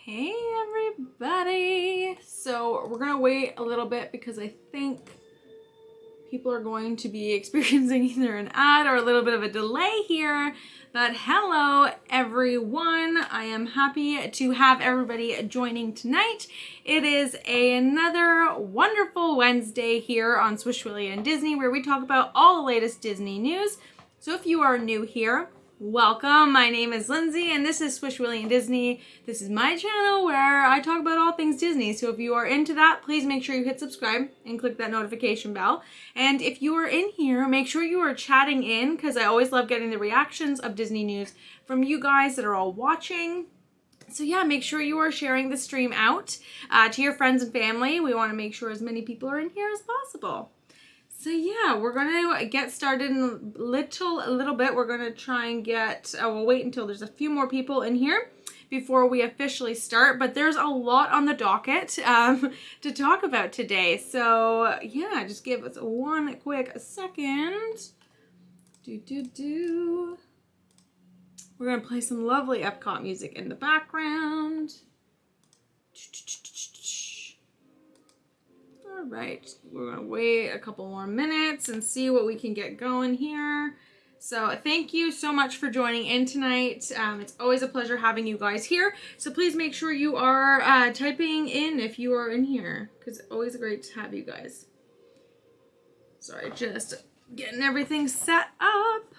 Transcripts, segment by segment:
Hey everybody! So we're gonna wait a little bit because I think people are going to be experiencing either an ad or a little bit of a delay here. But hello everyone! I am happy to have everybody joining tonight. It is another wonderful Wednesday here on SwishWilly and Disney where we talk about all the latest Disney news. So if you are new here, welcome. My name is Lindsay and this is SwishWilly and Disney. This is my channel where I talk about all things Disney. So if you are into that, please make sure you hit subscribe and click that notification bell. And if you are in here, make sure you are chatting in because I always love getting the reactions of Disney news from you guys that are all watching. So yeah, make sure you are sharing the stream out to your friends and family. We want to make sure as many people are in here as possible. So yeah, we're gonna get started in a little bit. We're gonna try and get, we'll wait until there's a few more people in here before we officially start, but there's a lot on the docket to talk about today. So yeah, just give us one quick second. We're gonna play some lovely Epcot music in the background. All right, we're gonna wait a couple more minutes and see what we can get going here. So thank you so much for joining in tonight. It's always a pleasure having you guys here. So please make sure you are typing in if you are in here, because it's always great to have you guys. Sorry, just getting everything set up.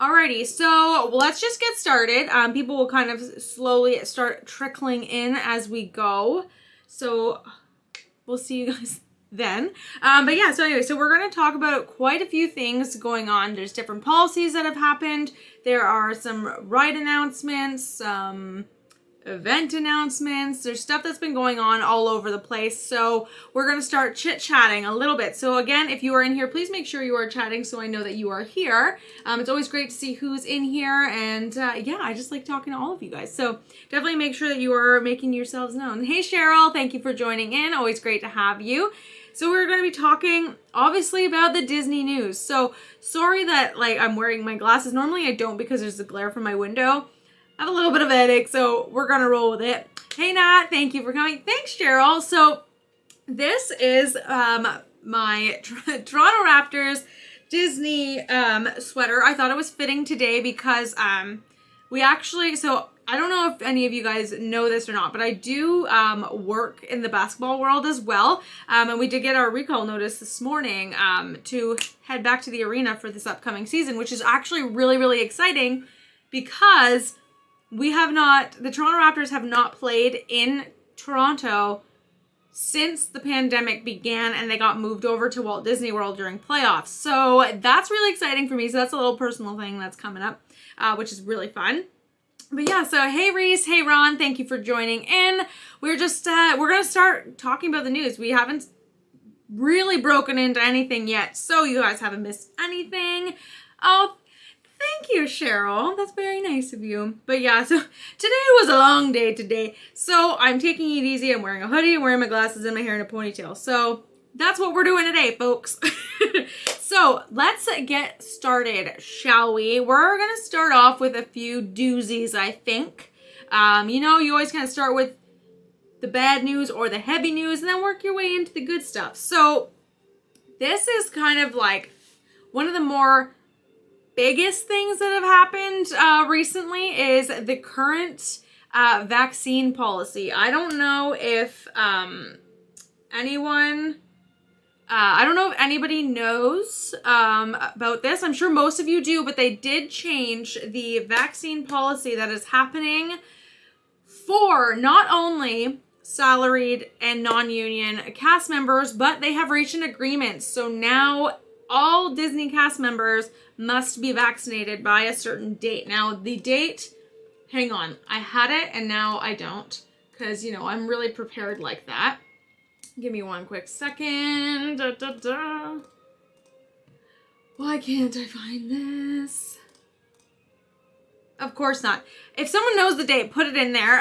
Alrighty, so let's just get started. People will kind of slowly start trickling in as we go. So we'll see you guys then. But yeah, so anyway, so we're going to talk about quite a few things going on. There's different policies that have happened. There are some ride announcements, some event announcements. There's stuff that's been going on all over the place. So we're going to start chit-chatting a little bit. So again, if you are in here, please make sure you are chatting so I know that you are here. It's always great to see who's in here. And yeah, I just like talking to all of you guys. So definitely make sure that you are making yourselves known. Hey, Cheryl, thank you for joining in. Always great to have you. So we're going to be talking obviously about the Disney news. So sorry that like I'm wearing my glasses. Normally I don't because there's the glare from my window. I have a little bit of a headache, so we're gonna roll with it. Hey Nat, thank you for coming. Thanks, Cheryl. So this is my Toronto Raptors Disney sweater. I thought it was fitting today because we actually, so I don't know if any of you guys know this or not, but I do work in the basketball world as well. And we did get our recall notice this morning to head back to the arena for this upcoming season, which is actually really, really exciting because the Toronto Raptors have not played in Toronto since the pandemic began and they got moved over to Walt Disney World during playoffs. So that's really exciting for me. So that's a little personal thing that's coming up, which is really fun. But yeah, so hey Reese, hey Ron, thank you for joining in. We're just, we're going to start talking about the news. We haven't really broken into anything yet, so you guys haven't missed anything. Oh, thank you, Cheryl. That's very nice of you. But yeah, so today was a long day today. So I'm taking it easy. I'm wearing a hoodie, I'm wearing my glasses and my hair in a ponytail. So that's what we're doing today, folks. So let's get started, shall we? We're going to start off with a few doozies, I think. You know, you always kind of start with the bad news or the heavy news and then work your way into the good stuff. So this is kind of like one of the more biggest things that have happened recently is the current vaccine policy. I don't know if anybody knows about this. I'm sure most of you do, but they did change the vaccine policy that is happening for not only salaried and non-union cast members, but they have reached an agreement. So now all Disney cast members must be vaccinated by a certain date. Now, the date, hang on, I had it and now I don't because, you know, I'm really prepared like that. Give me one quick second. Why can't I find this? Of course not. If someone knows the date, put it in there.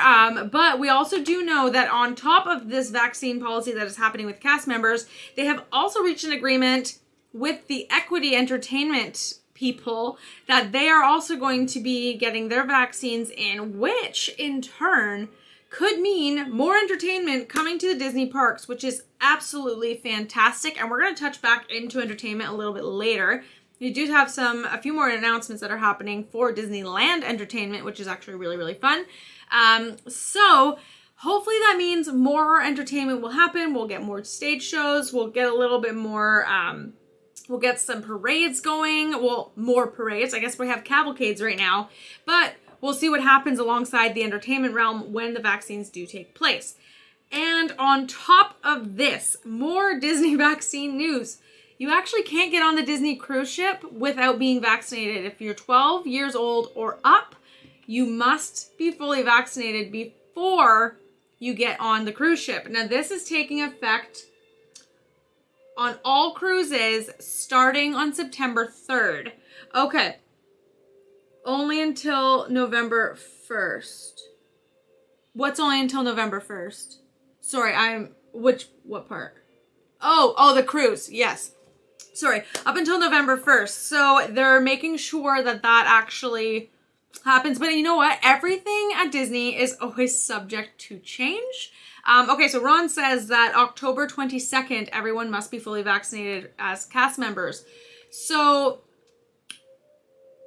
But we also do know that on top of this vaccine policy that is happening with cast members, they have also reached an agreement with the Equity Entertainment people that they are also going to be getting their vaccines in, which in turn could mean more entertainment coming to the Disney parks, which is absolutely fantastic. And we're going to touch back into entertainment a little bit later. We do have a few more announcements that are happening for Disneyland entertainment, which is actually really, really fun. So hopefully that means more entertainment will happen. We'll get more stage shows. We'll get a little bit more, we'll get some parades going. Well, more parades. I guess we have cavalcades right now, but we'll see what happens alongside the entertainment realm when the vaccines do take place. And on top of this, more Disney vaccine news. You actually can't get on the Disney cruise ship without being vaccinated. If you're 12 years old or up, you must be fully vaccinated before you get on the cruise ship. Now, this is taking effect on all cruises starting on September 3rd. Okay. Only until November 1st. What's only until November 1st? Sorry, what part? Oh, the cruise. Yes. Sorry, up until November 1st. So they're making sure that actually happens. But you know what? Everything at Disney is always subject to change. Okay, so Ron says that October 22nd, everyone must be fully vaccinated as cast members. So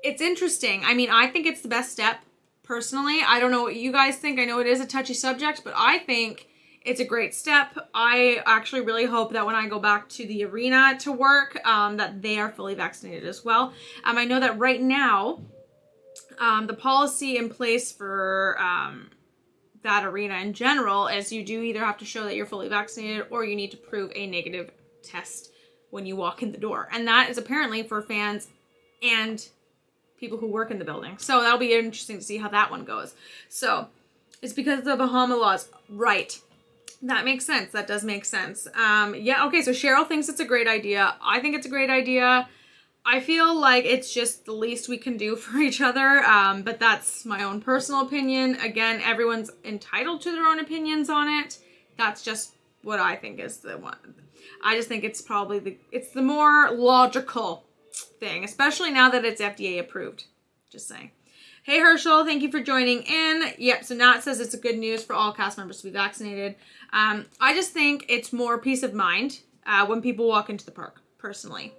it's interesting. I mean, I think it's the best step, personally. I don't know what you guys think. I know it is a touchy subject, but I think it's a great step. I actually really hope that when I go back to the arena to work, that they are fully vaccinated as well. I know that right now, the policy in place for that arena in general is you do either have to show that you're fully vaccinated or you need to prove a negative test when you walk in the door. And that is apparently for fans and people who work in the building. So that'll be interesting to see how that one goes. So it's because of the Bahama laws. Right. That makes sense. That does make sense. Yeah, okay, so Cheryl thinks it's a great idea. I think it's a great idea. I feel like it's just the least we can do for each other, but that's my own personal opinion. Again, everyone's entitled to their own opinions on it. That's just what I think is the one. I just think it's probably it's the more logical thing, especially now that it's FDA approved. Just saying. Hey Herschel, thank you for joining in. Yep, so now it says it's a good news for all cast members to be vaccinated. I just think it's more peace of mind when people walk into the park, personally.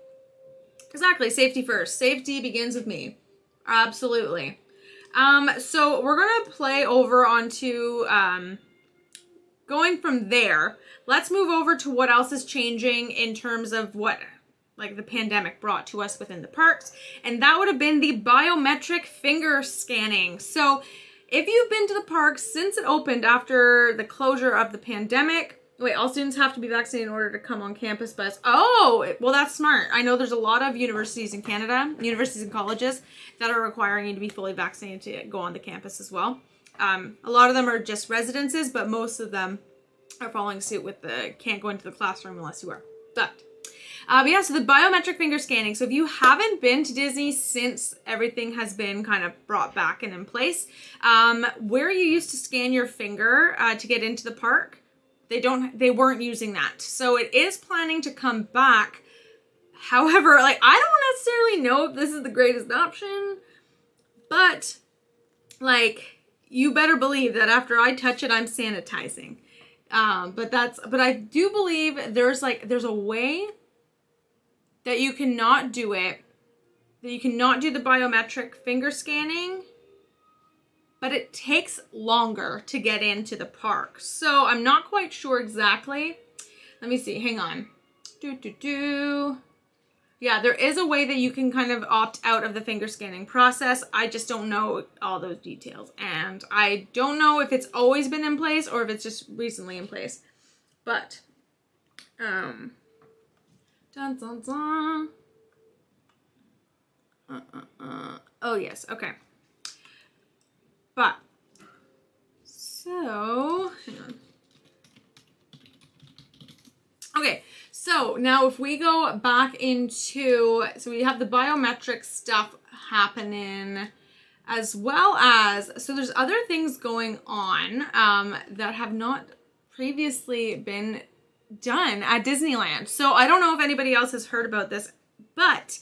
Exactly, safety first. Safety begins with me. Absolutely. So we're going to play over onto going from there. Let's move over to what else is changing in terms of what the pandemic brought to us within the parks. And that would have been the biometric finger scanning. So if you've been to the parks since it opened after the closure of the pandemic, wait, all students have to be vaccinated in order to come on campus, but well, that's smart. I know there's a lot of universities in Canada, universities and colleges that are requiring you to be fully vaccinated to go on the campus as well. A lot of them are just residences, but most of them are following suit with the can't go into the classroom unless you are. But yeah, so the biometric finger scanning. So if you haven't been to Disney since everything has been kind of brought back and in place, where you used to scan your finger to get into the park, they weren't using that. So it is planning to come back. However, I don't necessarily know if this is the greatest option, but you better believe that after I touch it, I'm sanitizing. But I do believe there's a way that you cannot do it, that you cannot do the biometric finger scanning, but it takes longer to get into the park. So I'm not quite sure exactly. Let me see, hang on. Yeah, there is a way that you can kind of opt out of the finger scanning process. I just don't know all those details. And I don't know if it's always been in place or if it's just recently in place. But, dun, dun, dun. Oh, yes. Okay. But, so, hang on. Okay. So now if we go back into, so we have the biometric stuff happening as well as, so there's other things going on that have not previously been done at Disneyland. So I don't know if anybody else has heard about this, but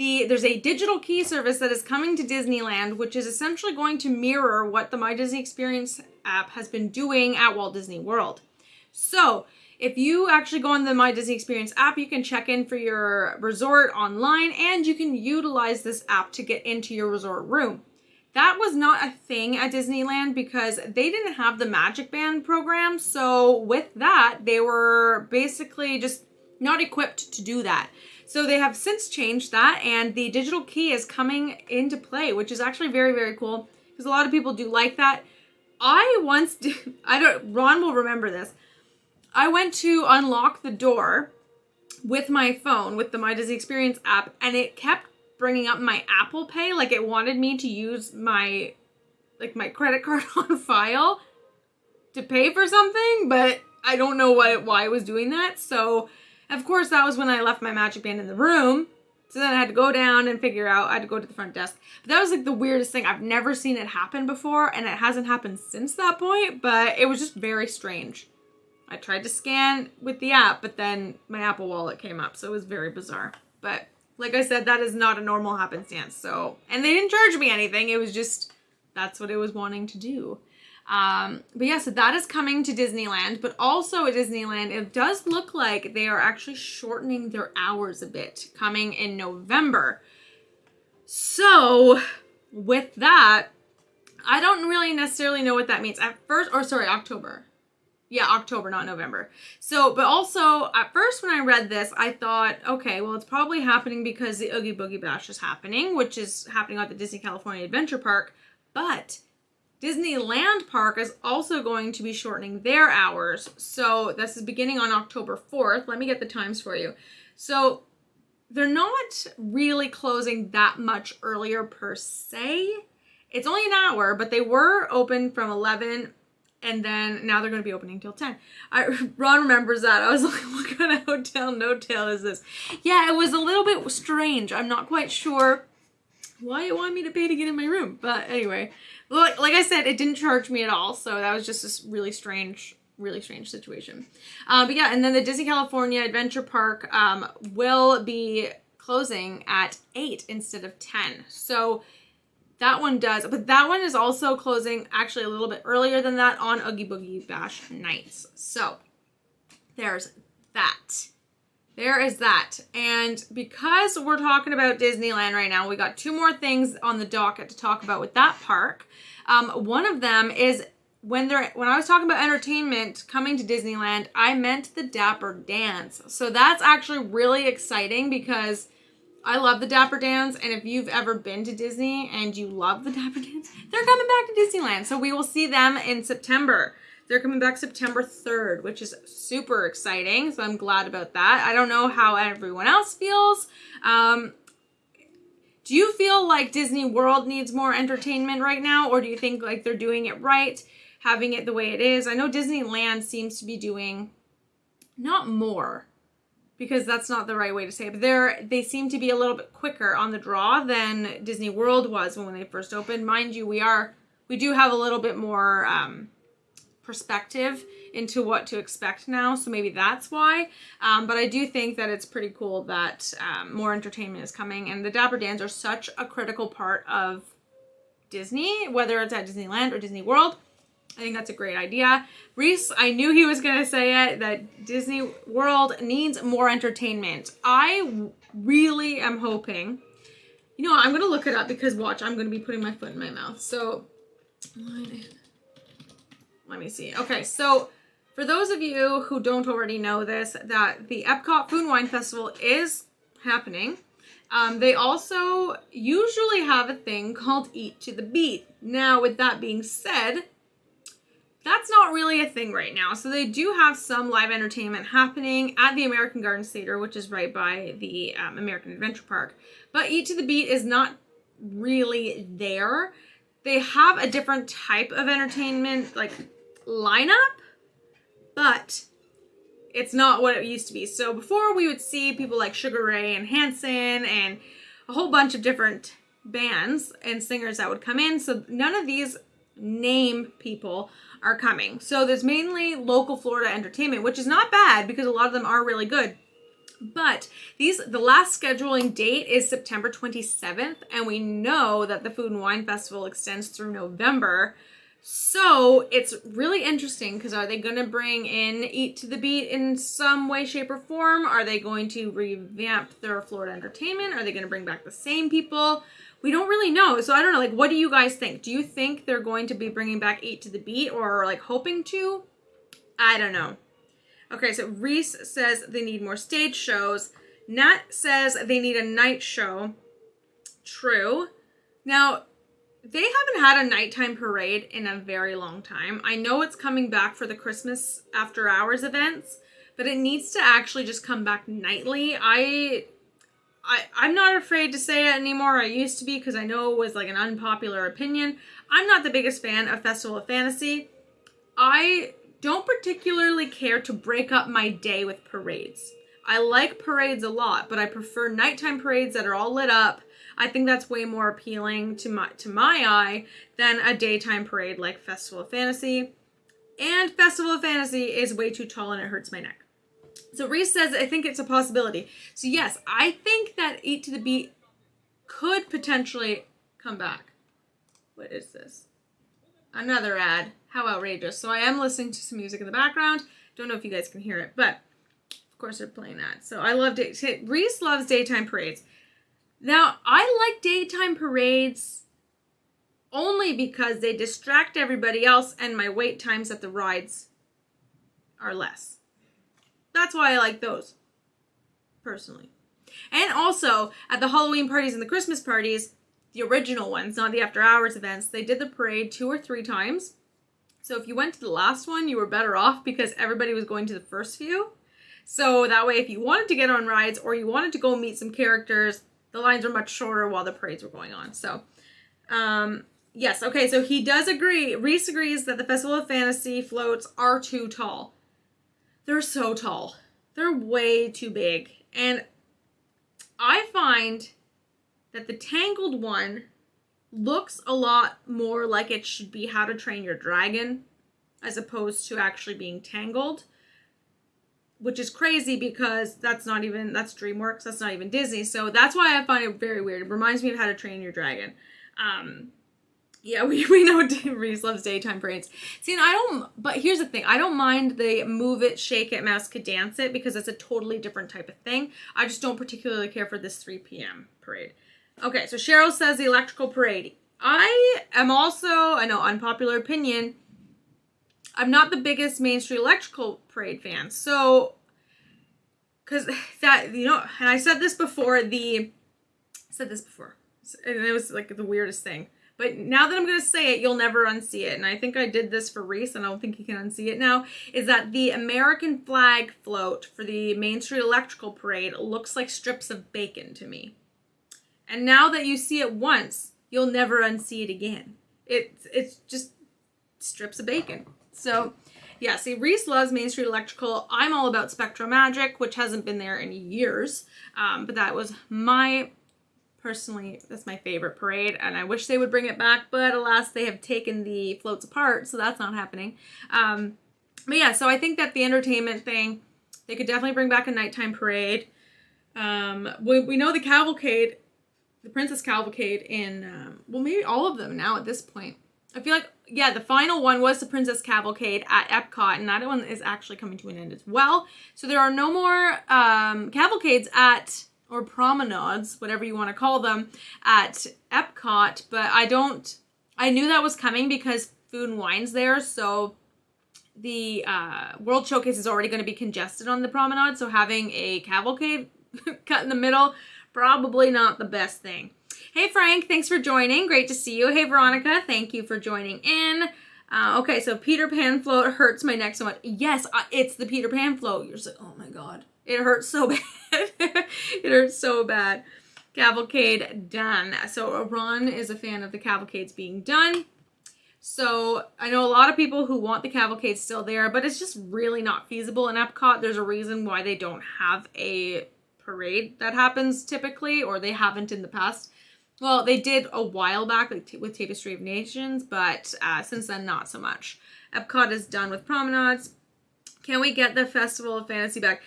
there's a digital key service that is coming to Disneyland, which is essentially going to mirror what the My Disney Experience app has been doing at Walt Disney World. So if you actually go on the My Disney Experience app, you can check in for your resort online, and you can utilize this app to get into your resort room. That was not a thing at Disneyland because they didn't have the Magic Band program. So with that, they were basically just not equipped to do that. So they have since changed that, and the digital key is coming into play, which is actually very, very cool because a lot of people do like that. I once did, Ron will remember this. I went to unlock the door with my phone, with the My Disney Experience app, and it kept bringing up my Apple Pay. Like it wanted me to use my credit card on file to pay for something, but I don't know why it was doing that. So of course that was when I left my Magic Band in the room. So then I had to go down and figure out, I had to go to the front desk. But that was like the weirdest thing. I've never seen it happen before, and it hasn't happened since that point, but it was just very strange. I tried to scan with the app, but then my Apple Wallet came up, so it was very bizarre. But like I said, that is not a normal happenstance. So, and they didn't charge me anything. It was just, that's what it was wanting to do. But yeah, so that is coming to Disneyland, but also at Disneyland, it does look like they are actually shortening their hours a bit coming in November. So with that, I don't really necessarily know what that means at first, or sorry, October. Yeah, October, not November. So, but also, at first when I read this, I thought, okay, well, it's probably happening because the Oogie Boogie Bash is happening, which is happening at the Disney California Adventure Park. But Disneyland Park is also going to be shortening their hours. So, this is beginning on October 4th. Let me get the times for you. So, they're not really closing that much earlier per se. It's only an hour, but they were open from 11, and then now they're going to be opening till 10. Ron remembers that. I was like, what kind of hotel no-tail is this? Yeah, it was a little bit strange. I'm not quite sure why it wanted me to pay to get in my room. But anyway, like I said, it didn't charge me at all. So that was just this really strange situation. But yeah, and then the Disney California Adventure Park will be closing at 8 instead of 10. So that one does, but that one is also closing actually a little bit earlier than that on Oogie Boogie Bash nights. So there's that. There is that. And because we're talking about Disneyland right now, we got two more things on the docket to talk about with that park. One of them is when I was talking about entertainment coming to Disneyland, I meant the Dapper Dans. So that's actually really exciting because I love the Dapper Dans, and if you've ever been to Disney and you love the Dapper Dans, they're coming back to Disneyland. So we will see them in September. They're coming back September 3rd, which is super exciting. So I'm glad about that. I don't know how everyone else feels. Do you feel like Disney World needs more entertainment right now, or do you think like they're doing it right, having it the way it is? I know Disneyland seems to be doing not more, because that's not the right way to say it, but they seem to be a little bit quicker on the draw than Disney World was when they first opened. Mind you, we do have a little bit more perspective into what to expect now, so maybe that's why. But I do think that it's pretty cool that more entertainment is coming, and the Dapper Dans are such a critical part of Disney, whether it's at Disneyland or Disney World. I think that's a great idea. Reese, I knew he was going to say it, that Disney World needs more entertainment. I really am hoping, you know what, I'm going to look it up because watch, I'm going to be putting my foot in my mouth. So, let me see. Okay, so for those of you who don't already know this, that the Epcot Food and Wine Festival is happening. They also usually have a thing called Eat to the Beat. Now, with that being said, that's not really a thing right now. So they do have some live entertainment happening at the American Gardens Theater, which is right by the American Adventure Park. But Eat to the Beat is not really there. They have a different type of entertainment, like, lineup, but it's not what it used to be. So before, we would see people like Sugar Ray and Hanson and a whole bunch of different bands and singers that would come in. So none of these name people are coming. So there's mainly local Florida entertainment, which is not bad because a lot of them are really good. But the last scheduling date is September 27th, and we know that the Food and Wine Festival extends through November. So it's really interesting because are they going to bring in Eat to the Beat in some way, shape, or form? Are they going to revamp their Florida entertainment? Are they going to bring back the same people? We don't really know. So I don't know, like, what do you guys think? Do you think they're going to be bringing back Eat to the Beat or like hoping to? I don't know. Okay, so Reese says they need more stage shows. Nat says they need a night show. True. Now, they haven't had a nighttime parade in a very long time. I know it's coming back for the Christmas after hours events, but it needs to actually just come back nightly. I'm not afraid to say it anymore. I used to be because I know it was like an unpopular opinion. I'm not the biggest fan of Festival of Fantasy. I don't particularly care to break up my day with parades. I like parades a lot, but I prefer nighttime parades that are all lit up. I think that's way more appealing to my eye than a daytime parade like Festival of Fantasy. And Festival of Fantasy is way too tall and it hurts my neck. So Reese says, I think it's a possibility. So yes, I think that Eat to the Beat could potentially come back. What is this? Another ad. How outrageous. So I am listening to some music in the background. Don't know if you guys can hear it, but of course they're playing that. So I love Reese loves daytime parades. Now, I like daytime parades only because they distract everybody else and my wait times at the rides are less. That's why I like those, personally. And also, at the Halloween parties and the Christmas parties, the original ones, not the after hours events, they did the parade 2 or 3 times. So if you went to the last one, you were better off because everybody was going to the first few. So that way, if you wanted to get on rides or you wanted to go meet some characters, the lines were much shorter while the parades were going on. So, yes. Okay, so he does agree. Reese agrees that the Festival of Fantasy floats are too tall. They're so tall. They're way too big. And I find that the Tangled one looks a lot more like it should be How to Train Your Dragon as opposed to actually being Tangled. Which is crazy because that's DreamWorks, that's not even Disney. So that's why I find it very weird. It reminds me of How to Train Your Dragon. Yeah, we know Reese loves daytime parades. See, and but here's the thing. I don't mind the Move It, Shake It, Mask It, Dance It because it's a totally different type of thing. I just don't particularly care for this 3 p.m. parade. Okay, so Cheryl says the electrical parade. I am also, I know, unpopular opinion, I'm not the biggest Main Street Electrical Parade fan. So, because that, you know, and I said this before, and it was like the weirdest thing. But now that I'm going to say it, you'll never unsee it. And I think I did this for Reese, and I don't think he can unsee it now, is that the American flag float for the Main Street Electrical Parade looks like strips of bacon to me. And now that you see it once, you'll never unsee it again. It's just strips of bacon. So, yeah, see, Reese loves Main Street Electrical. I'm all about Spectro Magic, which hasn't been there in years. But that was personally, that's my favorite parade. And I wish they would bring it back. But alas, they have taken the floats apart. So that's not happening. But yeah, so I think that the entertainment thing, they could definitely bring back a nighttime parade. We know the Cavalcade, the Princess Cavalcade in, well, maybe all of them now at this point. I feel like, yeah, the final one was the Princess Cavalcade at Epcot, and that one is actually coming to an end as well. So there are no more cavalcades or promenades, whatever you want to call them, at Epcot, but I knew that was coming because Food and Wine's there, so the World Showcase is already going to be congested on the promenade, so having a cavalcade cut in the middle, probably not the best thing. Hey Frank, thanks for joining. Great to see you. Hey Veronica, thank you for joining in. Okay, so Peter Pan float hurts my neck so much. Yes, it's the Peter Pan float. You're just like, oh my god. It hurts so bad. It hurts so bad. Cavalcade done. So Ron is a fan of the cavalcades being done. So I know a lot of people who want the cavalcade still there, but it's just really not feasible in Epcot. There's a reason why they don't have a parade that happens typically, or they haven't in the past. Well, they did a while back with Tapestry of Nations, but since then, not so much. Epcot is done with promenades. Can we get the Festival of Fantasy back?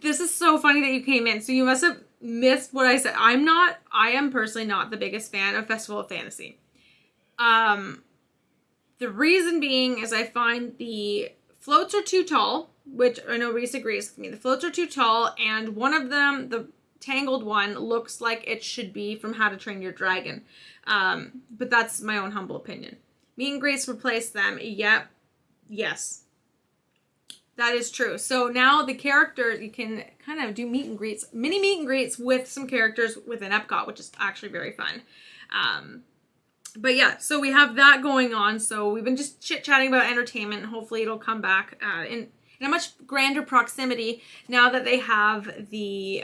This is so funny that you came in. So you must have missed what I said. I am personally not the biggest fan of Festival of Fantasy. The reason being is I find the floats are too tall, which I know Reese agrees with me. The floats are too tall, and one of them, the tangled one, looks like it should be from How to Train Your Dragon. But that's my own humble opinion. Meet and greets replace them. Yep. Yes. That is true. So now the characters, you can kind of do meet and greets, mini meet and greets with some characters within Epcot, which is actually very fun. But yeah, so we have that going on. So we've been just chit-chatting about entertainment, and hopefully it'll come back in a much grander proximity now that they have the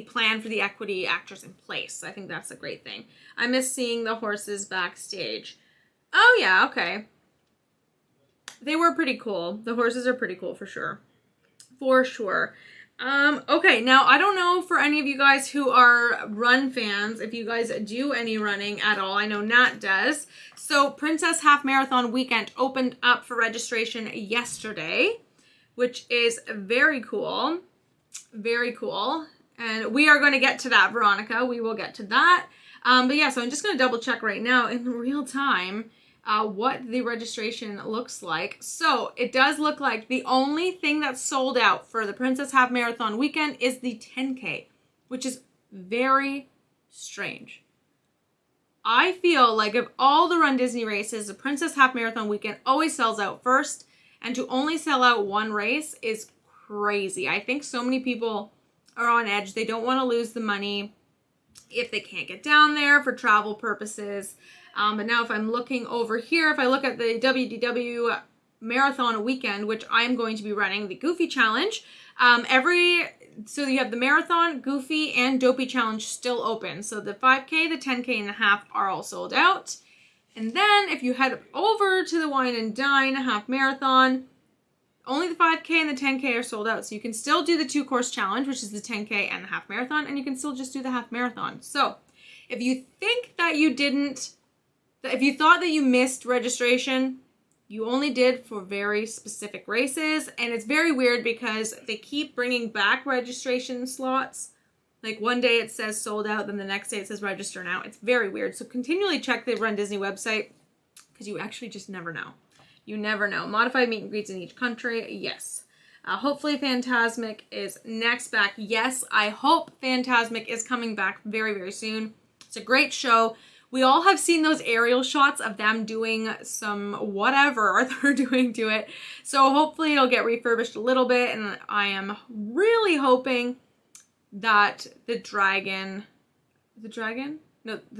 plan for the equity actors in place. So I think that's a great thing. I miss seeing the horses backstage. Oh yeah, okay. They were pretty cool. The horses are pretty cool for sure. For sure. Okay, now I don't know for any of you guys who are run fans, if you guys do any running at all. I know Nat does. So Princess Half Marathon Weekend opened up for registration yesterday, which is very cool. Very cool. And we are going to get to that, Veronica. We will get to that. But yeah, so I'm just going to double check right now in real time what the registration looks like. So it does look like the only thing that's sold out for the Princess Half Marathon Weekend is the 10K, which is very strange. I feel like of all the Run Disney races, the Princess Half Marathon Weekend always sells out first, and to only sell out one race is crazy. I think so many people are on edge. They don't want to lose the money if they can't get down there for travel purposes. But now if I'm looking over here, if I look at the Wdw Marathon Weekend, which I'm going to be running, the Goofy Challenge, so you have the Marathon, Goofy, and Dopey Challenge still open. So the 5K, the 10K, and the half are all sold out. And then if you head over to the Wine and Dine Half Marathon, only the 5K and the 10K are sold out. So you can still do the 2-course challenge, which is the 10K and the half marathon, and you can still just do the half marathon. So if you think that you didn't, if you thought that you missed registration, you only did for very specific races. And it's very weird because they keep bringing back registration slots. Like one day it says sold out, then the next day it says register now. It's very weird. So continually check the Run Disney website because you actually just never know. You never know. Modified meet and greets in each country. Yes. Hopefully Fantasmic is next back. Yes, I hope Fantasmic is coming back very, very soon. It's a great show. We all have seen those aerial shots of them doing some whatever they're doing to it. So hopefully it'll get refurbished a little bit. And I am really hoping that the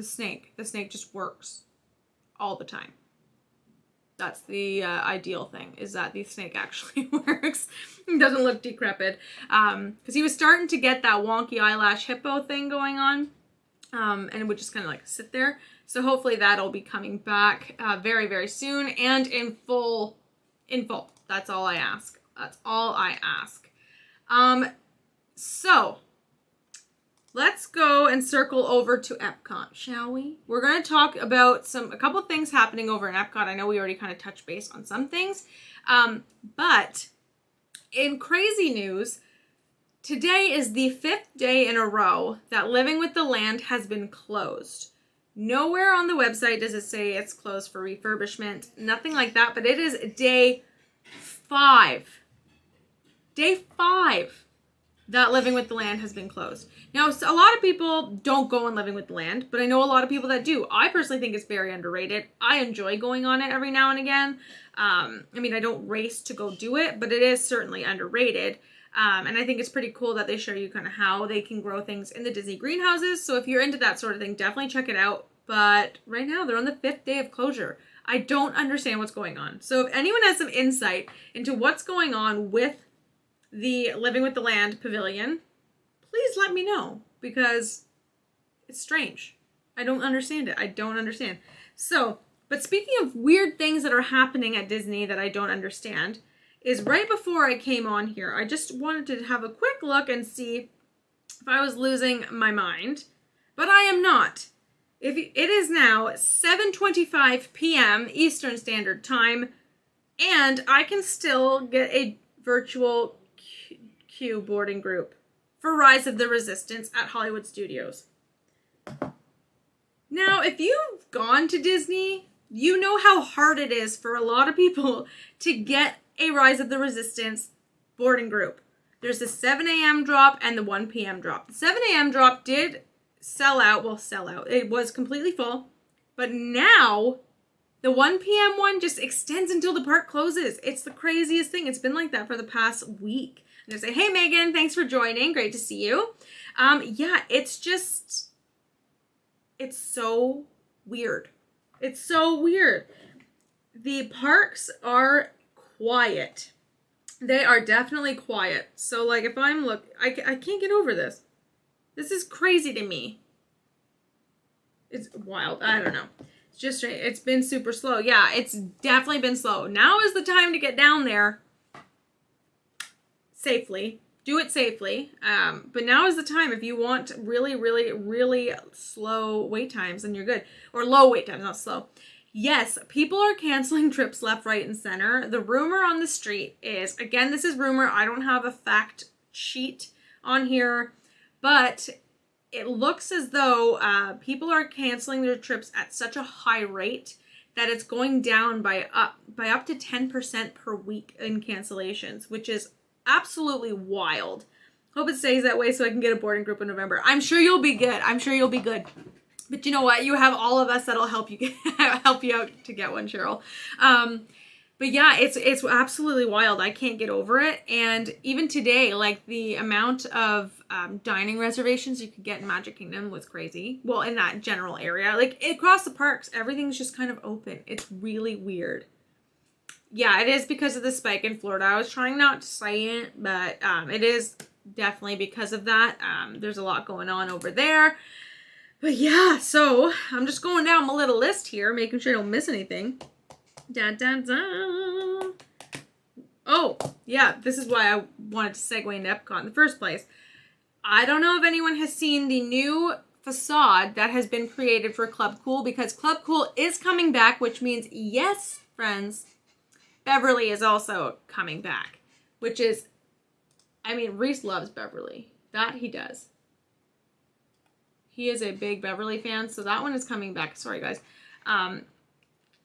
snake just works all the time. That's the ideal thing, is that the snake actually works. It doesn't look decrepit. Because he was starting to get that wonky eyelash hippo thing going on. And it would just kind of like sit there. So hopefully that'll be coming back very, very soon and in full. That's all I ask. That's all I ask. So let's go and circle over to Epcot, shall we? We're going to talk about a couple of things happening over in Epcot. I know we already kind of touched base on some things. But in crazy news, today is the 5th day in a row that Living with the Land has been closed. Nowhere on the website does it say it's closed for refurbishment. Nothing like that, but it is day 5. Day 5 that Living with the Land has been closed. Now, a lot of people don't go on Living with the Land, but I know a lot of people that do. I personally think it's very underrated. I enjoy going on it every now and again. I mean, I don't race to go do it, but it is certainly underrated. And I think it's pretty cool that they show you kind of how they can grow things in the Disney greenhouses. So if you're into that sort of thing, definitely check it out. But right now, they're on the 5th day of closure. I don't understand what's going on. So if anyone has some insight into what's going on with the Living with the Land pavilion, please let me know, because it's strange. I don't understand it. I don't understand. So, but speaking of weird things that are happening at Disney that I don't understand, is right before I came on here, I just wanted to have a quick look and see if I was losing my mind, but I am not. It is now 7:25 p.m. Eastern Standard Time, and I can still get a virtual queue boarding group for Rise of the Resistance at Hollywood Studios. Now, if you've gone to Disney, you know how hard it is for a lot of people to get a Rise of the Resistance boarding group. There's the 7 a.m. drop and the 1 p.m. drop. The 7 a.m. drop did sell out. Well, sell out. It was completely full. But now, the 1 p.m. one just extends until the park closes. It's the craziest thing. It's been like that for the past week. I'm going to say, hey, Megan, thanks for joining. Great to see you. Yeah, it's just, it's so weird. It's so weird. The parks are quiet. They are definitely quiet. So, like, if I'm I can't get over this. This is crazy to me. It's wild. I don't know. It's just, it's been super slow. Yeah, it's definitely been slow. Now is the time to get down there safely. Do it safely. But now is the time if you want really, really, really slow wait times, and you're good. Or low wait times, not slow. Yes, people are canceling trips left, right, and center. The rumor on the street is, again, this is rumor. I don't have a fact sheet on here, but it looks as though people are canceling their trips at such a high rate that it's going down by up to 10% per week in cancellations, which is absolutely wild. Hope it stays that way so I can get a boarding group in November. I'm sure you'll be good. I'm sure you'll be good. But you know what? You have all of us that'll help you help you out to get one, Cheryl. But yeah, it's absolutely wild. I can't get over it. And even today, like the amount of dining reservations you could get in Magic Kingdom was crazy. Well, in that general area, like across the parks, everything's just kind of open. It's really weird. Yeah, it is because of the spike in Florida. I was trying not to say it, but it is definitely because of that. There's a lot going on over there. But yeah, so I'm just going down my little list here, making sure I don't miss anything. Dun, dun, dun. Oh, yeah, this is why I wanted to segue into Epcot in the first place. I don't know if anyone has seen the new facade that has been created for Club Cool, because Club Cool is coming back, which means, yes, friends, Beverly is also coming back, which is, I mean, Reese loves Beverly. That he does. He is a big Beverly fan, so that one is coming back. Sorry, guys.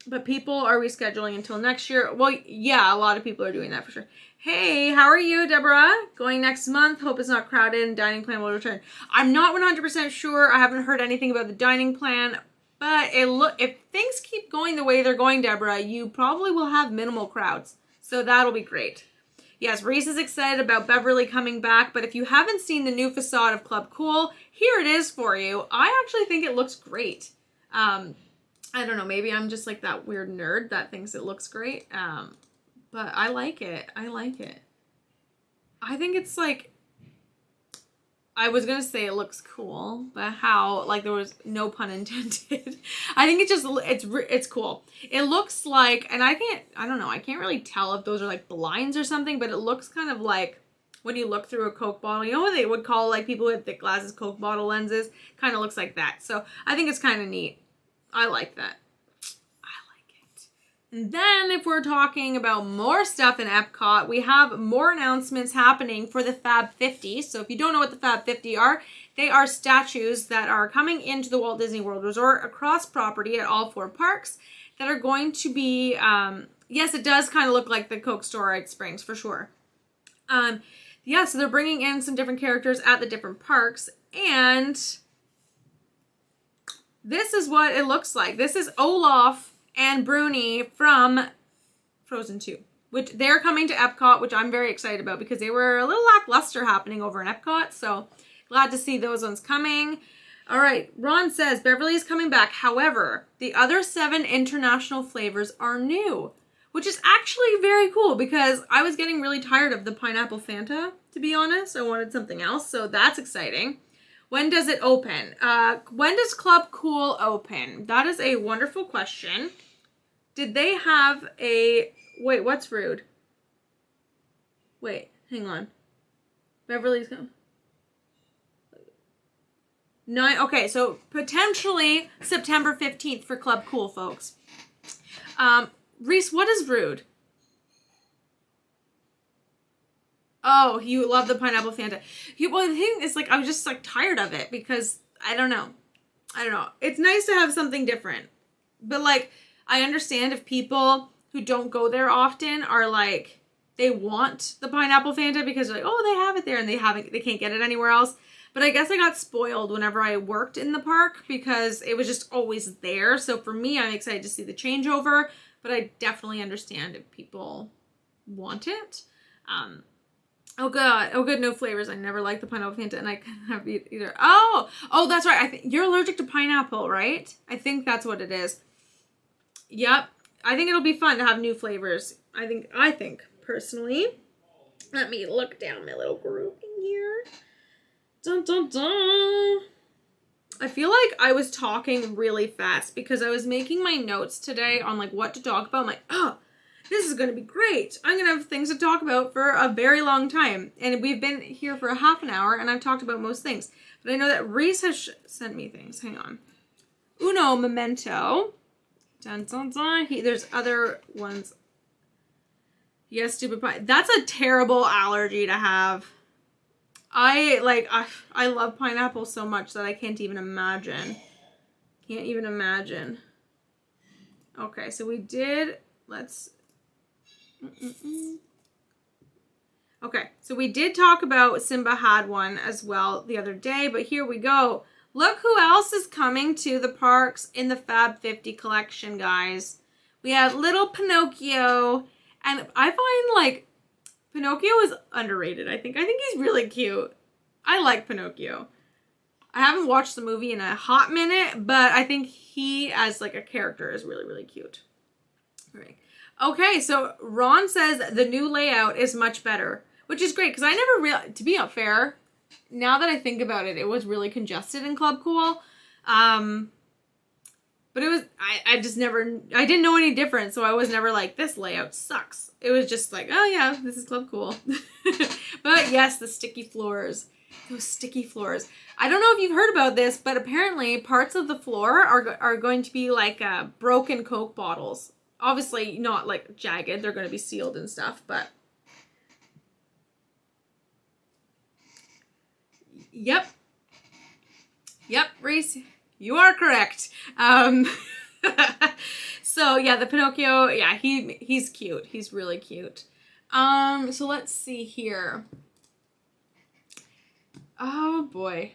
But people are rescheduling until next year. Well, yeah, a lot of people are doing that for sure. Hey, how are you, Deborah? Going next month. Hope it's not crowded and dining plan will return. I'm not 100% sure. I haven't heard anything about the dining plan, but if things keep going the way they're going, Deborah, you probably will have minimal crowds. So that'll be great. Yes, Reese is excited about Beverly coming back, but if you haven't seen the new facade of Club Cool, here it is for you. I actually think it looks great. I don't know, maybe I'm just like that weird nerd that thinks it looks great, but I like it. I like it. I think it's like, I was going to say it looks cool, but how, like there was no pun intended. I think it's cool. It looks like, and I don't know, I can't really tell if those are like blinds or something, but it looks kind of like when you look through a Coke bottle, you know what they would call like people with thick glasses, Coke bottle lenses, kind of looks like that. So I think it's kind of neat. I like that. And then if we're talking about more stuff in Epcot, we have more announcements happening for the Fab 50. So if you don't know what the Fab 50 are, they are statues that are coming into the Walt Disney World Resort across property at all 4 parks that are going to be, yes, it does kind of look like the Coke store at Springs for sure. Yeah, so they're bringing in some different characters at the different parks, and this is what it looks like. This is Olaf and Bruni from Frozen 2, which they're coming to Epcot, which I'm very excited about because they were a little lackluster happening over in Epcot. So glad to see those ones coming. All right, Ron says Beverly is coming back. However, the other 7 international flavors are new, which is actually very cool because I was getting really tired of the pineapple Fanta, to be honest. I wanted something else, so that's exciting. When does it open? When does Club Cool open? That is a wonderful question. Did they have a... Wait, what's rude? Wait, hang on. Beverly's coming. Okay, so potentially September 15th for Club Cool, folks. Reese, what is rude? Oh, you love the pineapple Fanta. Well, the thing is, like, I was just, like, tired of it because, I don't know. It's nice to have something different. But, like, I understand if people who don't go there often are, like, they want the pineapple Fanta because they're like, oh, they have it there and they can't get it anywhere else. But I guess I got spoiled whenever I worked in the park because it was just always there. So for me, I'm excited to see the changeover, but I definitely understand if people want it. Oh good, no flavors. I never liked the pineapple Fanta, and I can't have either. Oh, that's right. I think you're allergic to pineapple, right? I think that's what it is. Yep. I think it'll be fun to have new flavors. I think personally. Let me look down my little grouping here. Dun dun dun. I feel like I was talking really fast because I was making my notes today on like what to talk about. I'm like, oh, this is going to be great. I'm going to have things to talk about for a very long time. And we've been here for a half an hour and I've talked about most things. But I know that Reese has sent me things. Hang on. Uno Memento. Dun dun dun. There's other ones. Yes, stupid pie. That's a terrible allergy to have. I love pineapple so much that I can't even imagine. Can't even imagine. Okay, so we did, Okay, so we did talk about Simba had one as well the other day, but here we go. Look who else is coming to the parks in the Fab 50 collection, guys. We have little Pinocchio, and I find, like, Pinocchio is underrated, I think. I think he's really cute. I like Pinocchio. I haven't watched the movie in a hot minute, but I think he, as, like, a character, is really, really cute. All right. Okay, so Ron says the new layout is much better, which is great, because I never realized, to be fair, now that I think about it, it was really congested in Club Cool. But it was, I just never, I didn't know any difference, so I was never like, this layout sucks. It was just like, oh yeah, this is Club Cool. But yes, the sticky floors. Those sticky floors. I don't know if you've heard about this, but apparently parts of the floor are going to be like broken Coke bottles. Obviously not like jagged, they're going to be sealed and stuff, but... Yep, Reese, you are correct. So yeah, the Pinocchio, yeah, he's cute. He's really cute. So let's see here. Oh boy.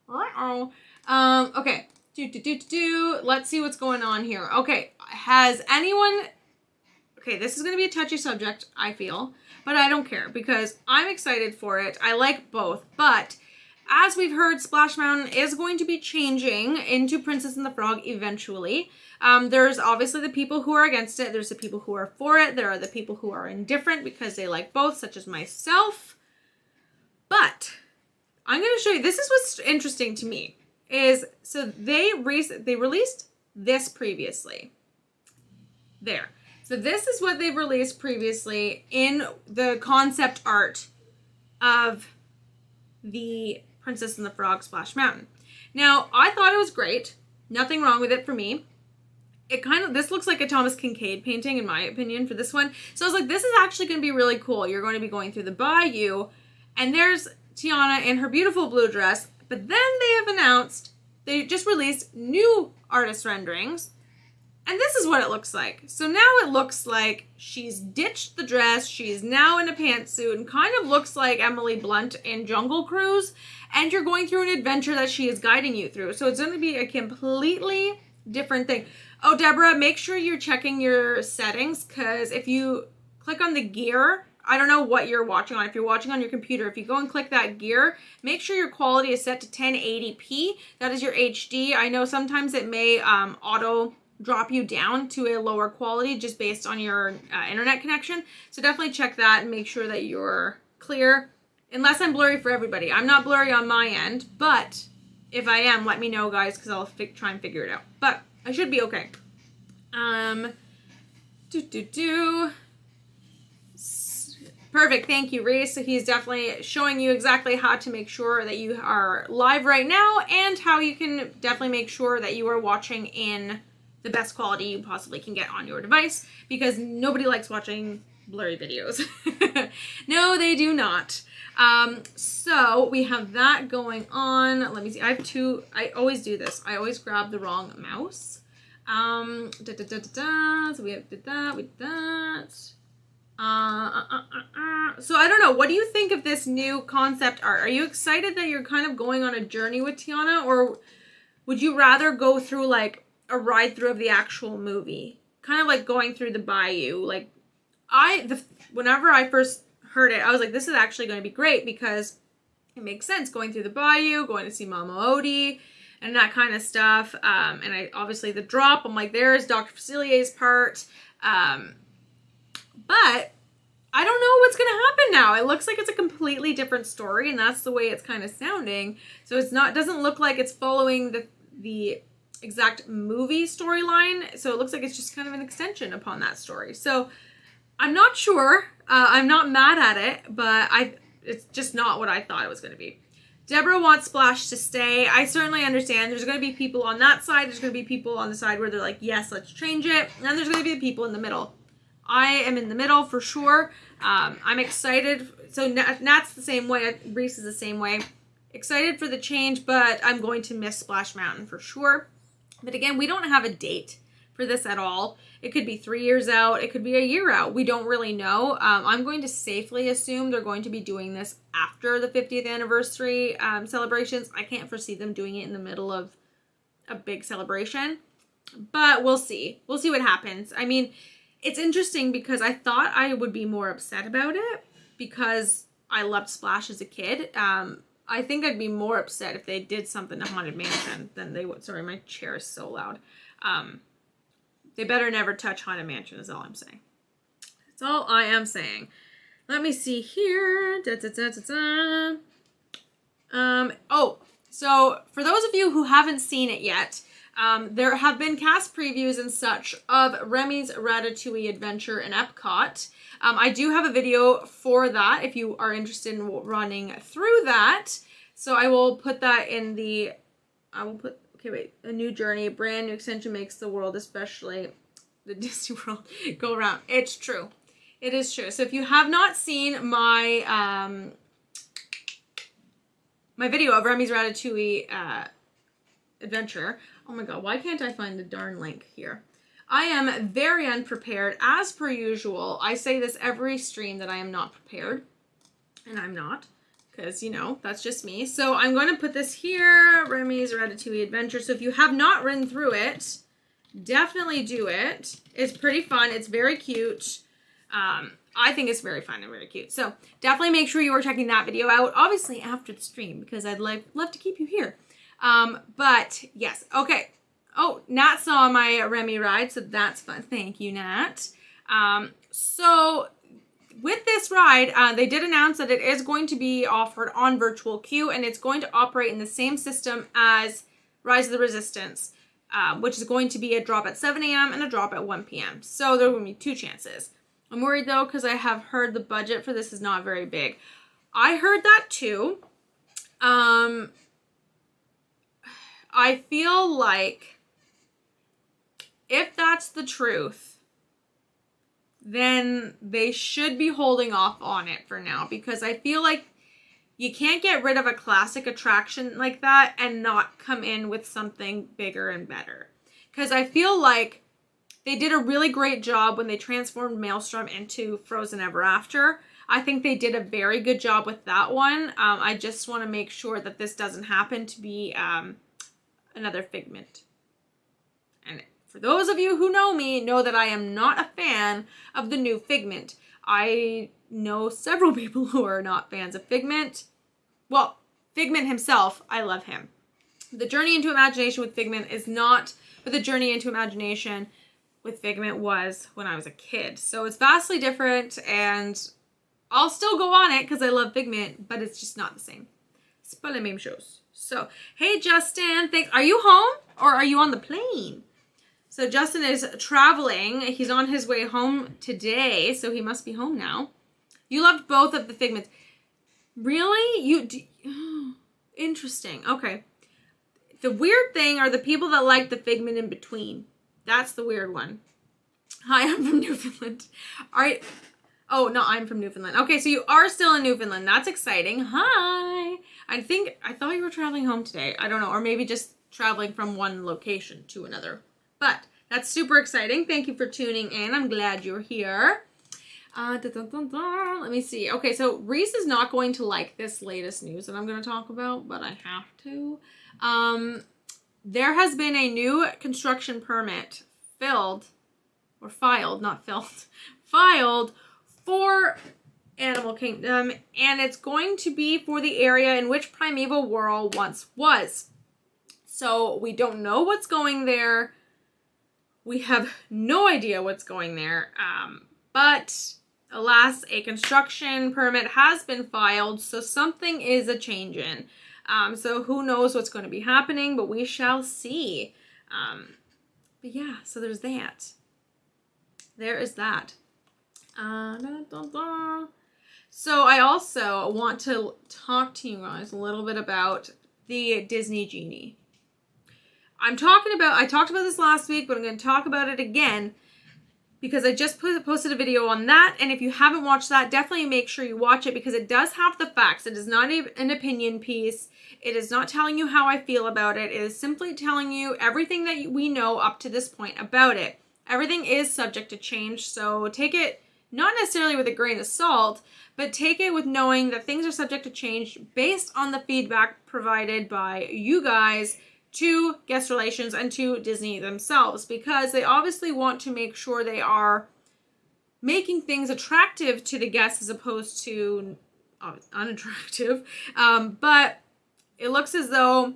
Okay. Let's see what's going on here. Okay, has anyone... Okay, this is going to be a touchy subject, I feel, but I don't care because I'm excited for it. I like both, but as we've heard, Splash Mountain is going to be changing into Princess and the Frog eventually. There's obviously the people who are against it. There's the people who are for it. There are the people who are indifferent because they like both, such as myself. But I'm going to show you, this is what's interesting to me, is so they released this previously. There. So this is what they've released previously in the concept art of the Princess and the Frog Splash Mountain. Now, I thought it was great. Nothing wrong with it for me. This looks like a Thomas Kincaid painting in my opinion for this one. So I was like, this is actually going to be really cool. You're going to be going through the bayou and there's Tiana in her beautiful blue dress. But then they have announced, they just released new artist renderings. And this is what it looks like. So now it looks like she's ditched the dress. She's now in a pantsuit and kind of looks like Emily Blunt in Jungle Cruise. And you're going through an adventure that she is guiding you through. So it's going to be a completely different thing. Oh, Deborah, make sure you're checking your settings because if you click on the gear, I don't know what you're watching on. If you're watching on your computer, if you go and click that gear, make sure your quality is set to 1080p. That is your HD. I know sometimes it may auto drop you down to a lower quality just based on your internet connection. So definitely check that and make sure that you're clear. Unless I'm blurry for everybody. I'm not blurry on my end, but if I am, let me know, guys, because I'll try and figure it out. But I should be okay. Perfect, thank you, Reese. So he's definitely showing you exactly how to make sure that you are live right now and how you can definitely make sure that you are watching in the best quality you possibly can get on your device because nobody likes watching blurry videos. No, they do not. So we have that going on. Let me see. I have two. I always do this. I always grab the wrong mouse. So we did that. We did that. So I don't know. What do you think of this new concept art? Are you excited that you're kind of going on a journey with Tiana, or would you rather go through like a ride through of the actual movie? Kind of like going through the bayou. Like whenever I first heard it, I was like, this is actually going to be great because it makes sense going through the bayou, going to see Mama Odie and that kind of stuff. And I obviously the drop, I'm like, there's Dr. Facilier's part. But I don't know what's going to happen now. It looks like it's a completely different story, and that's the way it's kind of sounding. So it doesn't look like it's following the exact movie storyline. So it looks like it's just kind of an extension upon that story. So I'm not sure. I'm not mad at it, but it's just not what I thought it was going to be. Deborah wants Splash to stay. I certainly understand. There's going to be people on that side. There's going to be people on the side where they're like, yes, let's change it. And then there's going to be the people in the middle. I am in the middle for sure. I'm excited. So Nat's the same way. Reese is the same way. Excited for the change, but I'm going to miss Splash Mountain for sure. But again, we don't have a date for this at all. It could be 3 years out. It could be a year out. We don't really know. I'm going to safely assume they're going to be doing this after the 50th anniversary celebrations. I can't foresee them doing it in the middle of a big celebration. But we'll see. We'll see what happens. I mean, it's interesting because I thought I would be more upset about it because I loved Splash as a kid. I think I'd be more upset if they did something to Haunted Mansion than they would. Sorry, my chair is so loud. They better never touch Haunted Mansion is all I'm saying. That's all I am saying. Let me see here. Oh, so for those of you who haven't seen it yet, there have been cast previews and such of Remy's Ratatouille Adventure in Epcot. I do have a video for that if you are interested in running through that. So I will put that in the, okay, wait, a new journey, a brand new extension makes the world, especially the Disney World, go around. It's true. It is true. So if you have not seen my, my video of Remy's Ratatouille Adventure, oh my god, why can't I find the darn link here? I am very unprepared, as per usual. I say this every stream that I am not prepared, and I'm not, because, you know, that's just me. So I'm going to put this here, Remy's Ratatouille Adventure. So if you have not ridden through it, definitely do it. It's pretty fun. It's very cute. I think it's very fun and very cute. So definitely make sure you are checking that video out, obviously after the stream, because I'd love to keep you here. But yes, okay. Oh, Nat saw my Remy ride, so that's fun. Thank you, Nat. So with this ride, they did announce that it is going to be offered on virtual queue, and it's going to operate in the same system as Rise of the Resistance, which is going to be a drop at 7 a.m. and a drop at 1 p.m. So there will be 2 chances. I'm worried though, because I have heard the budget for this is not very big. I heard that too. I feel like if that's the truth, then they should be holding off on it for now, because I feel like you can't get rid of a classic attraction like that and not come in with something bigger and better. Because I feel like they did a really great job when they transformed Maelstrom into Frozen Ever After. I think they did a very good job with that one. I just want to make sure that this doesn't happen to be another Figment. And for those of you who know me, know that I am not a fan of the new Figment. I know several people who are not fans of Figment. Well, Figment himself, I love him. The Journey into Imagination with Figment is not what the Journey into Imagination with Figment was when I was a kid. So it's vastly different, and I'll still go on it because I love Figment, but it's just not the same. It's pas les mêmes choses. So, hey Justin, thanks. Are you home or are you on the plane? So Justin is traveling. He's on his way home today, so he must be home now. You loved both of the Figments. Really? Interesting. Okay. The weird thing are the people that like the Figment in between. That's the weird one. Hi, I'm from Newfoundland. All right. Oh, no, I'm from Newfoundland. Okay, so you are still in Newfoundland. That's exciting. Hi. I thought you were traveling home today. I don't know. Or maybe just traveling from one location to another. But that's super exciting. Thank you for tuning in. I'm glad you're here. Let me see. Okay, so Reese is not going to like this latest news that I'm going to talk about, but I have to. There has been a new construction permit filed for Animal Kingdom, and it's going to be for the area in which Primeval Whirl once was. So we don't know what's going there. We have no idea what's going there. But alas, a construction permit has been filed, so something is a change in. So who knows what's going to be happening, but we shall see. But yeah, so there's that. There is that. So I also want to talk to you guys a little bit about the Disney Genie. I talked about this last week, but I'm going to talk about it again because I just posted a video on that. And if you haven't watched that, definitely make sure you watch it because it does have the facts. It is not an opinion piece. It is not telling you how I feel about it. It is simply telling you everything that we know up to this point about it. Everything is subject to change, so take it not necessarily with a grain of salt, but take it with knowing that things are subject to change based on the feedback provided by you guys to guest relations and to Disney themselves, because they obviously want to make sure they are making things attractive to the guests as opposed to unattractive. But it looks as though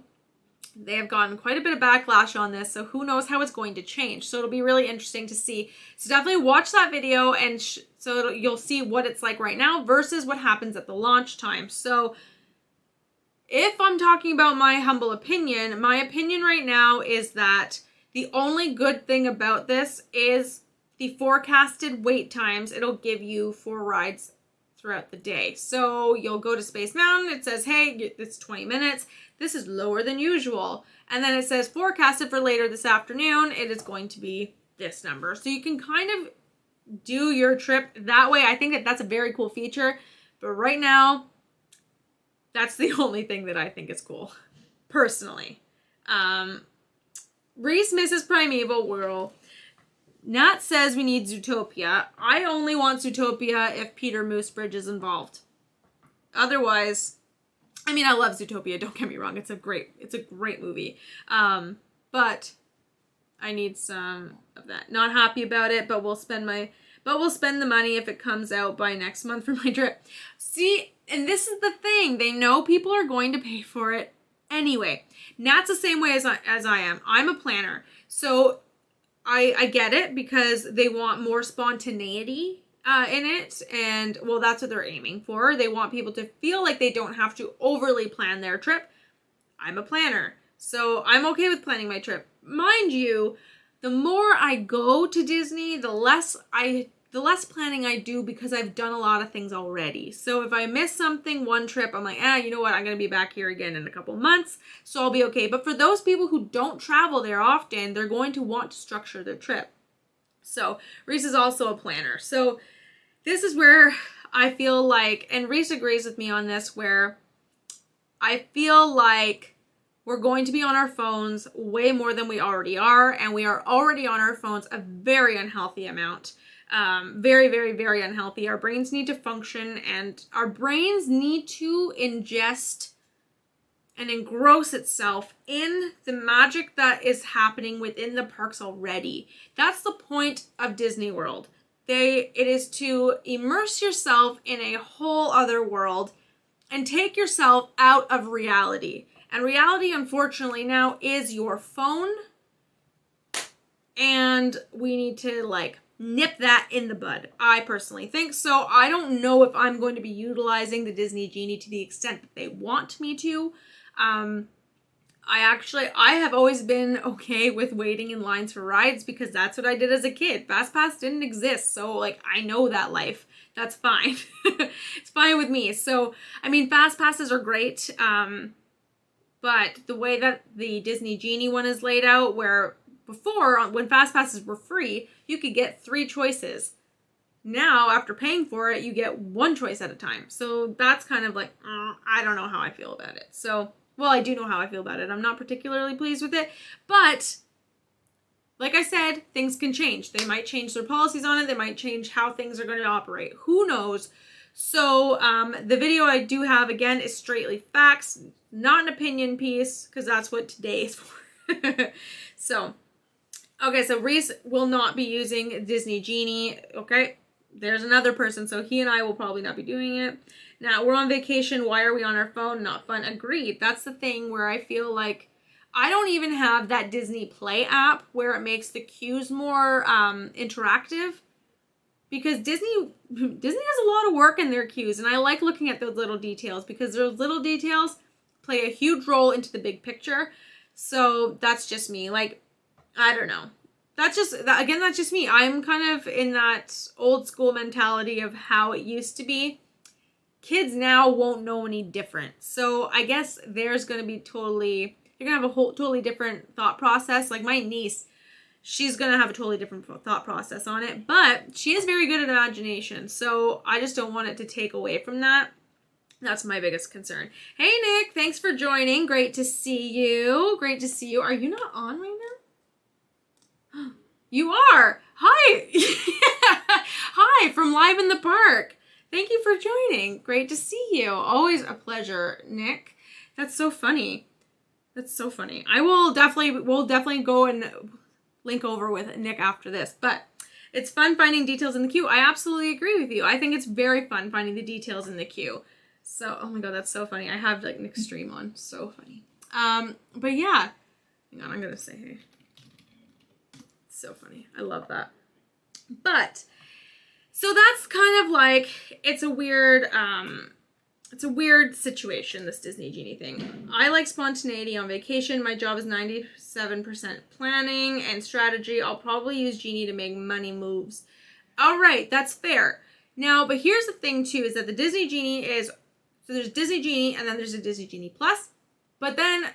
they have gotten quite a bit of backlash on this, so who knows how it's going to change. So it'll be really interesting to see. So definitely watch that video, and so you'll see what it's like right now versus what happens at the launch time. So if I'm talking about my humble opinion, my opinion right now is that the only good thing about this is the forecasted wait times it'll give you for rides throughout the day. So you'll go to Space Mountain, it says, hey, it's 20 minutes. This is lower than usual. And then it says forecasted for later this afternoon, it is going to be this number. So you can kind of do your trip that way. I think that that's a very cool feature. But right now, that's the only thing that I think is cool, personally. Reese misses Primeval Whirl. Nat says we need Zootopia. I only want Zootopia if Peter Moosebridge is involved. Otherwise, I mean, I love Zootopia, don't get me wrong. It's a great movie. But I need some of that. Not happy about it, but we'll spend the money if it comes out by next month for my trip. See, and this is the thing. They know people are going to pay for it anyway. Nat's the same way as I am. I'm a planner. So I get it because they want more spontaneity in it. And, well, that's what they're aiming for. They want people to feel like they don't have to overly plan their trip. I'm a planner. So I'm okay with planning my trip. Mind you, the more I go to Disney, the less planning I do because I've done a lot of things already. So if I miss something one trip, I'm like, you know what? I'm going to be back here again in a couple months, so I'll be okay. But for those people who don't travel there often, they're going to want to structure their trip. So Reese is also a planner. So this is where I feel like, and Reese agrees with me on this, where I feel like we're going to be on our phones way more than we already are, and we are already on our phones a very unhealthy amount. Very, very, very unhealthy. Our brains need to function, and our brains need to ingest and engross itself in the magic that is happening within the parks already. That's the point of Disney World. It is to immerse yourself in a whole other world and take yourself out of reality. And reality, unfortunately, now is your phone. And we need to, nip that in the bud, I personally think. So I don't know if I'm going to be utilizing the Disney Genie to the extent that they want me to. I have always been okay with waiting in lines for rides because that's what I did as a kid. FastPass didn't exist, so I know that life. That's fine. It's fine with me. So, I mean, FastPasses are great, but the way that the Disney Genie one is laid out, where before, when FastPasses were free, you could get 3 choices. Now, after paying for it, you get one choice at a time. So that's kind of like, I don't know how I feel about it. So, well, I do know how I feel about it. I'm not particularly pleased with it, but like I said, things can change. They might change their policies on it. They might change how things are going to operate. Who knows? So the video I do have, again, is straightly facts, not an opinion piece, because that's what today is for. So, okay, so Reese will not be using Disney Genie. Okay, there's another person, so he and I will probably not be doing it. Now, we're on vacation. Why are we on our phone? Not fun. Agreed. That's the thing where I feel like I don't even have that Disney Play app where it makes the queues more interactive, because Disney has a lot of work in their queues, and I like looking at those little details because those little details play a huge role into the big picture. So that's just me. Like, I don't know. That's just me. I'm kind of in that old school mentality of how it used to be. Kids now won't know any different. So I guess there's going to be they're going to have a totally different thought process. Like my niece, she's going to have a totally different thought process on it, but she is very good at imagination. So I just don't want it to take away from that. That's my biggest concern. Hey, Nick, thanks for joining. Great to see you. Great to see you. Are you not on right now? You are. Hi. Hi, from Live in the Park. Thank you for joining. Great to see you. Always a pleasure, Nick. That's so funny. That's so funny. We'll definitely go and link over with Nick after this, but it's fun finding details in the queue. I absolutely agree with you. I think it's very fun finding the details in the queue. So, oh my God, that's so funny. I have like Nick's stream on. So funny. But yeah, hang on, I'm going to say hey. So funny. I love that. But so that's kind of like, it's a weird situation, this Disney Genie thing. I like spontaneity on vacation. My job is 97% planning and strategy. I'll probably use Genie to make money moves. All right, that's fair. Now, but here's the thing too, is that the Disney Genie is, so there's Disney Genie and then there's a Disney Genie Plus. But then,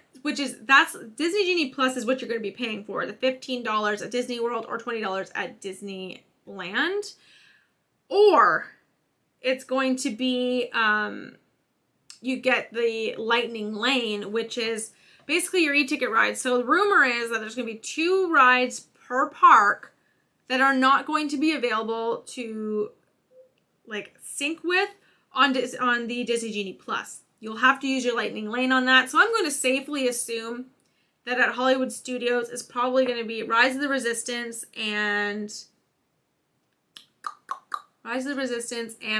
that's Disney Genie Plus is what you're going to be paying for. The $15 at Disney World or $20 at Disneyland. Or it's going to be, you get the Lightning Lane, which is basically your e-ticket ride. So the rumor is that there's going to be 2 rides per park that are not going to be available to like sync with on the Disney Genie Plus. You'll have to use your Lightning Lane on that. So I'm going to safely assume that at Hollywood Studios is probably going to be Rise of the Resistance and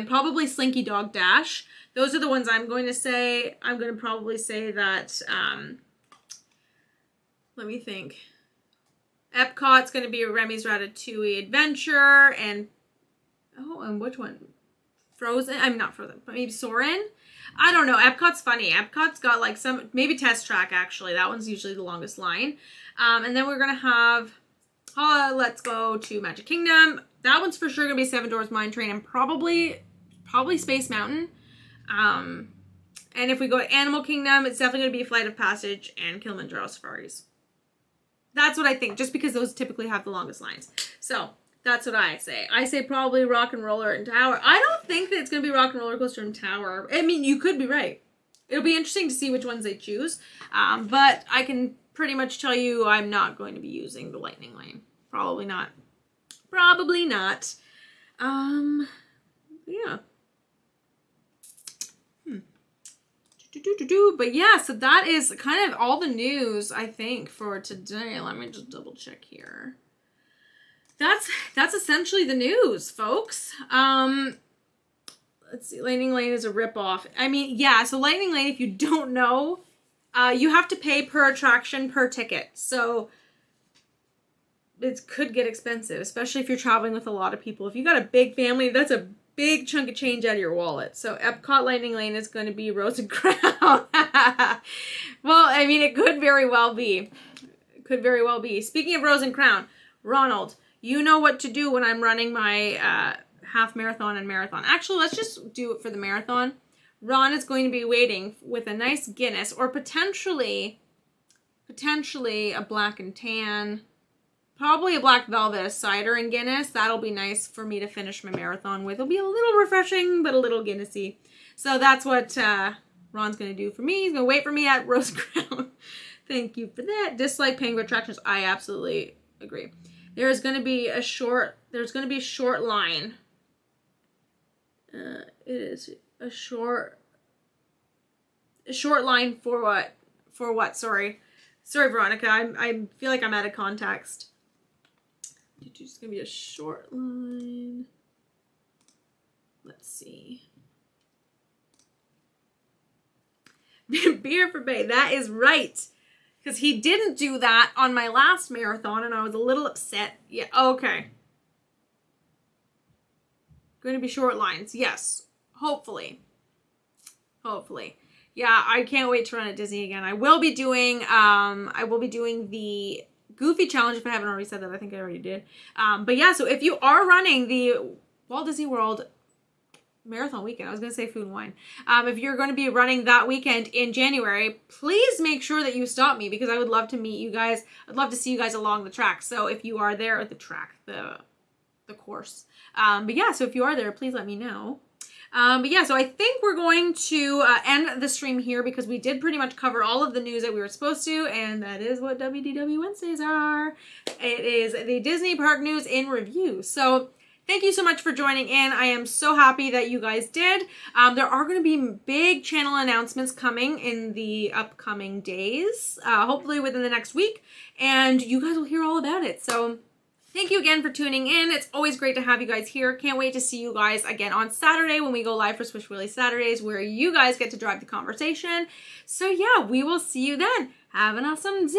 probably Slinky Dog Dash. Those are the ones I'm going to say. I'm going to probably say that, let me think. Epcot's going to be Remy's Ratatouille Adventure and which one? Frozen? I'm not Frozen, but maybe Soarin'? I don't know. Epcot's funny. Epcot's got like maybe Test Track actually. That one's usually the longest line. And then we're going to have, let's go to Magic Kingdom. That one's for sure going to be Seven Dwarfs Mine Train and probably Space Mountain. And if we go to Animal Kingdom, it's definitely going to be Flight of Passage and Kilimanjaro Safaris. That's what I think, just because those typically have the longest lines. So that's what I say. I say probably Rock and Roller and Tower. I don't think that it's going to be Rock and Roller Coaster and Tower. I mean, you could be right. It'll be interesting to see which ones they choose. But I can pretty much tell you I'm not going to be using the Lightning Lane. Probably not. Probably not. Yeah. But yeah, so that is kind of all the news, I think, for today. Let me just double check here. That's essentially the news, folks. Let's see. Lightning Lane is a ripoff. I mean, yeah, so Lightning Lane, if you don't know, you have to pay per attraction, per ticket. So it could get expensive, especially if you're traveling with a lot of people. If you got a big family, that's a big chunk of change out of your wallet. So Epcot Lightning Lane is going to be Rose and Crown. Well, I mean, it could very well be. It could very well be. Speaking of Rose and Crown, Ronald, you know what to do when I'm running my half marathon and marathon. Actually, let's just do it for the marathon. Ron is going to be waiting with a nice Guinness or potentially a black and tan, probably a black velvet, a cider and Guinness. That'll be nice for me to finish my marathon with. It'll be a little refreshing, but a little Guinnessy. So that's what Ron's going to do for me. He's going to wait for me at Rose Crown. Thank you for that. Dislike paying for attractions. I absolutely agree. There's going to be a short line. It is a short line for what? For what? Sorry, Veronica. I feel like I'm out of context. It's going to be a short line. Let's see. Beer for Bay. That is right. Because he didn't do that on my last marathon, and I was a little upset. Yeah, okay. Going to be short lines. Yes. Hopefully. Hopefully. Yeah, I can't wait to run at Disney again. I will be doing the Goofy Challenge, if I haven't already said that. I think I already did. But yeah, so if you are running the Walt Disney World Marathon Weekend, I was going to say Food and Wine. If you're going to be running that weekend in January, please make sure that you stop me, because I would love to meet you guys. I'd love to see you guys along the track. So if you are there at the track, the course. But yeah, so if you are there, please let me know. But yeah, so I think we're going to end the stream here, because we did pretty much cover all of the news that we were supposed to, and that is what WDW Wednesdays are. It is the Disney Park news in review. So thank you so much for joining in. I am so happy that you guys did. There are going to be big channel announcements coming in the upcoming days, hopefully within the next week, and you guys will hear all about it. So thank you again for tuning in. It's always great to have you guys here. Can't wait to see you guys again on Saturday when we go live for SwishWilly Saturdays, where you guys get to drive the conversation. So yeah, we will see you then. Have an awesome day.